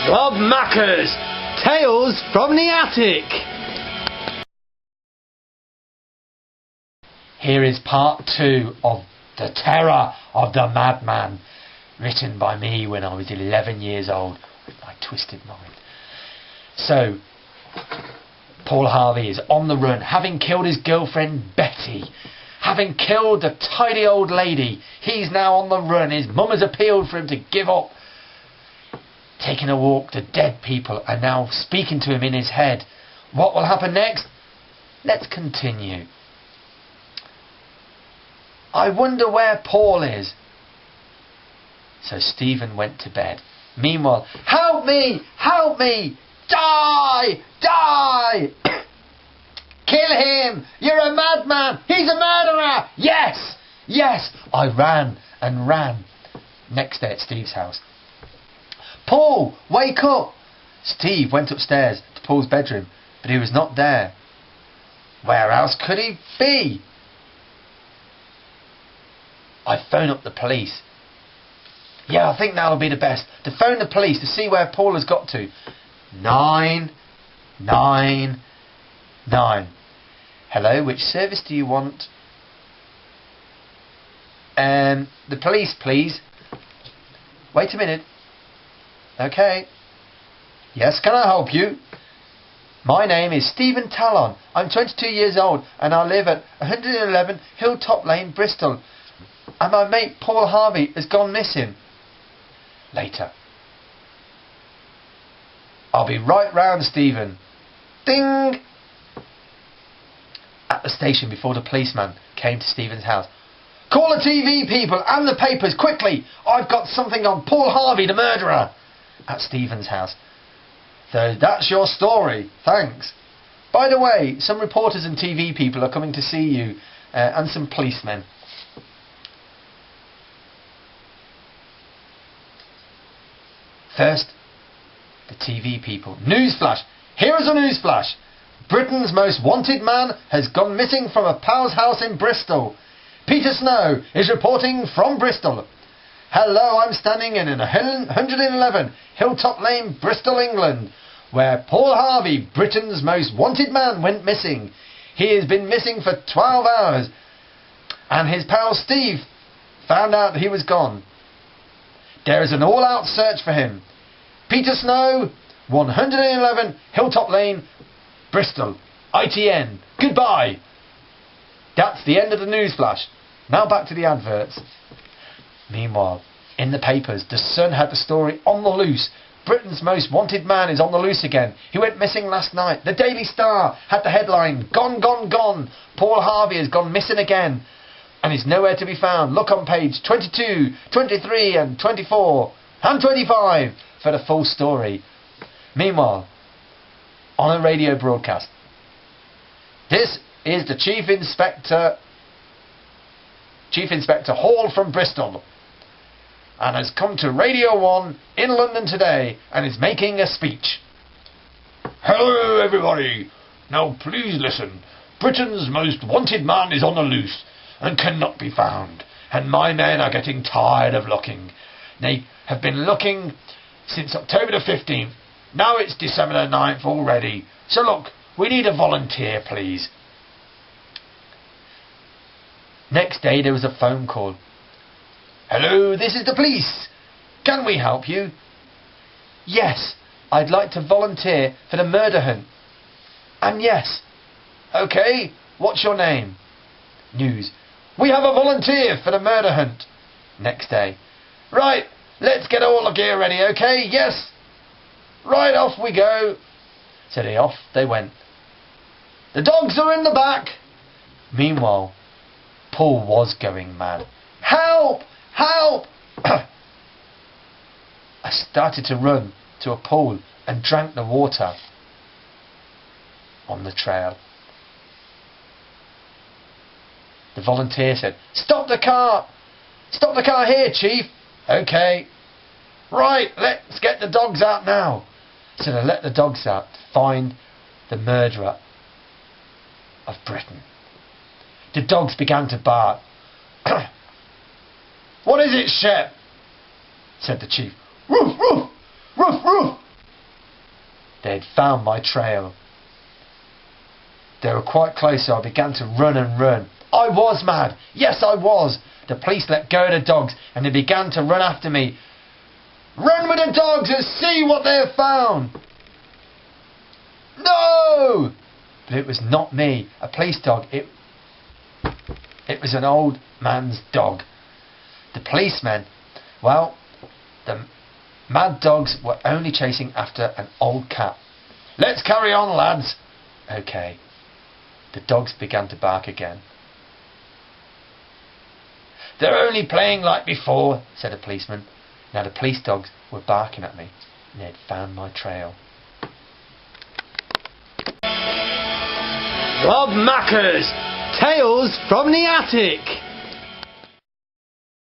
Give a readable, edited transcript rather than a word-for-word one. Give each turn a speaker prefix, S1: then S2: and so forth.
S1: Robmacca's Tales from the Attic. Here is part 2 of The Terror of the Madman, written by me when I was 11 years old with my twisted mind. So, Paul Harvey is on the run, having killed his girlfriend Betty. Having killed the tidy old lady, he's now on the run. His mum has appealed for him to give up. Taking a walk, the dead people are now speaking to him in his head. What will happen next? Let's continue. I wonder where Paul is. So Stephen went to bed. Meanwhile, help me! Help me! Die! Die! Kill him! You're a madman! He's a murderer! Yes! Yes! I ran and ran. Next day at Steve's house. Paul, wake up! Steve went upstairs to Paul's bedroom, but he was not there. Where else could he be? I phone up the police. Yeah, I think that'll be the best. To phone the police to see where Paul has got to. 999. Hello, which service do you want? The police, please. Wait a minute. Okay. Yes, can I help you? My name is Stephen Talon. I'm 22 years old and I live at 111 Hilltop Lane, Bristol. And my mate Paul Harvey has gone missing. Later. I'll be right round, Stephen. Ding! At the station before the policeman came to Stephen's house. Call the TV people and the papers quickly. I've got something on Paul Harvey, the murderer. At Stephen's house. So that's your story. Thanks. By the way, some reporters and TV people are coming to see you and some policemen. First, the TV people. Newsflash! Here is a newsflash! Britain's most wanted man has gone missing from a pal's house in Bristol. Peter Snow is reporting from Bristol. Hello, I'm standing in 111 Hilltop Lane, Bristol, England, where Paul Harvey, Britain's most wanted man, went missing. He has been missing for 12 hours, and his pal Steve found out he was gone. There is an all-out search for him. Peter Snow, 111 Hilltop Lane, Bristol. ITN. Goodbye. That's the end of the news flash. Now back to the adverts. Meanwhile, in the papers, The Sun had the story on the loose. Britain's most wanted man is on the loose again. He went missing last night. The Daily Star had the headline, Gone, gone, gone. Paul Harvey has gone missing again and is nowhere to be found. Look on page 22, 23 and 24 and 25 for the full story. Meanwhile, on a radio broadcast, this is the Chief Inspector Hall from Bristol, and has come to Radio 1 in London today and is making a speech. Hello everybody. Now please listen. Britain's most wanted man is on the loose and cannot be found, and my men are getting tired of looking. They have been looking since October the 15th. Now it's December the 9th already. So look, we need a volunteer, please. Next day there was a phone call. Hello, this is the police. Can we help you? Yes, I'd like to volunteer for the murder hunt. And yes. Okay, what's your name? News. We have a volunteer for the murder hunt. Next day. Right, let's get all the gear ready, okay? Yes. Right, off we go. So off they went. The dogs are in the back. Meanwhile, Paul was going mad. Help! Help! I started to run to a pool and drank the water on the trail. The volunteer said, Stop the car! Stop the car here, Chief! Okay. Right, let's get the dogs out now. So they let the dogs out to find the murderer of Britain. The dogs began to bark. What is it, Shep? Said the chief. Roof, roof, roof, roof. They had found my trail. They were quite close, so I began to run and run. I was mad. Yes, I was. The police let go of the dogs and they began to run after me. Run with the dogs and see what they have found. No! But it was not me. A police dog. It was an old man's dog. The policemen, well, the mad dogs were only chasing after an old cat. Let's carry on, lads. Okay. The dogs began to bark again. They're only playing like before, said a policeman. Now the police dogs were barking at me, and they had found my trail. Rob Macca's Tales from the Attic.